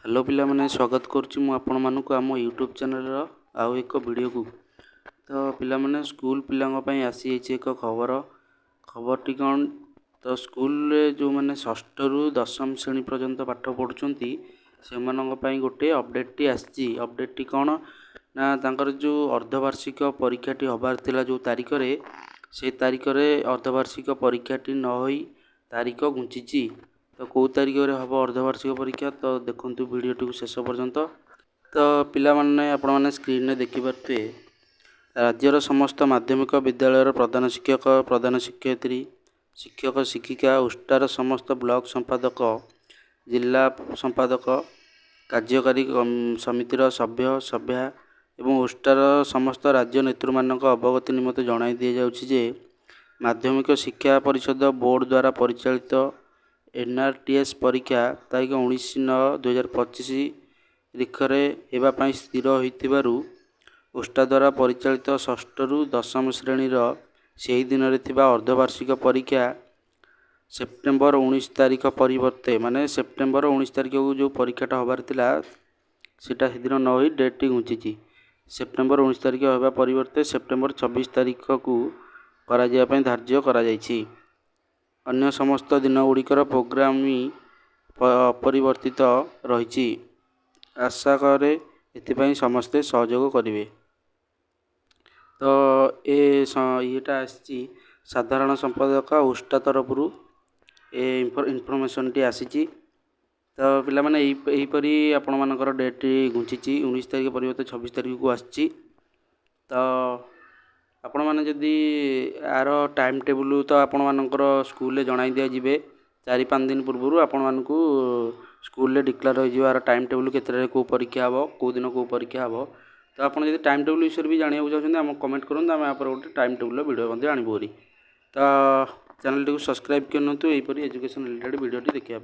Hello पिला माने स्वागत करुच्ची मु आपण मानक आम यूट्यूब चैनल आउ एक वीडियो को। तो पिला माने स्कूल पिला आसी एक खबरटी कौन तो स्कूल रे जो मैंने षष्ठ रु दशम श्रेणी पर्यंत पाठ पढ़ुंट से गोटे अपडेट आसी अपडेट कौन ना तांकर जो अर्धवार्षिक परीक्षाटी हबार थिला जो तारीख रे से तारीख रे अर्धवार्षिक परीक्षाटी न होई तारीख घुंची तो कौ तारीख रे हम अर्धवार्षिक परीक्षा तो देखु वीडियो शेष पर्यंत। तो पिला माने आपण माने स्क्रीन रे देखि पारते राज्यर समस्त माध्यमिक विद्यालय प्रधान शिक्षक प्रधान शिक्षयित्री शिक्षक शिक्षिका उष्टार समस्त ब्लॉक संपादक जिला संपादक कार्यकारी समितिर सभ्य सभ्या एवं उष्टार समस्त राज्य नेतृमानक अवगति निमंते जणाई दिया जाउछि जे माध्यमिक शिक्षा परिषद बोर्ड द्वारा परिचालित एनआरटीएस परीक्षा तारीख 19/9/2025 तारिखरे हेबापई स्थिर होइतिबारु उष्टा द्वारा परिचालित षष्ठ रु दशम श्रेणी सही दिन में थिबा अर्धवार्षिक परीक्षा सेप्टेम्बर 19 तारीख परिवर्ते माने सेप्टेम्बर 19 तारीख को जो परीक्षाटा हबार थिला सेटा सेदिन न होई डेटटी घुंची सेप्टेम्बर 19 तारीख होगा परिवर्ते सेप्टेम्बर 26 तारीख को करा जिया पई धार्य करा जायछि। अन्य समस्त दिन गुड़िकर प्रोग्राम अपरिवर्तित रही आशा करे एथिपाई समस्ते सहयोग करेंगे। तो येटा आसी साधारण संपादक उष्टा तरफ इनफॉरमेशन टी आसी। तो पिला माने एहीपरी आपण मानकर डेट घुंची 19 तारीख परिवर्तन 26 तारीख को आसी। तो आपण माने जदि यार टाइम टेबल तो आपण मानकर स्कूल जणाई दिया जिवे 4-5 दिन पूर्व आपण मानकू स्कूल डिक्लेयर हो यार टाइम टेबल केतरे को परीक्षा हम कौ दिन को परीक्षा हम। तो आप टाइम टेबल विषय भी जाना चाहते हैं कमेंट करूँ आम आप गोटे टाइम टेबल वीडियो आणबू। तो चैनल टी सब्सक्राइब करनतु एहीपरी एजुकेशन रिलेटेड वीडियो देखा।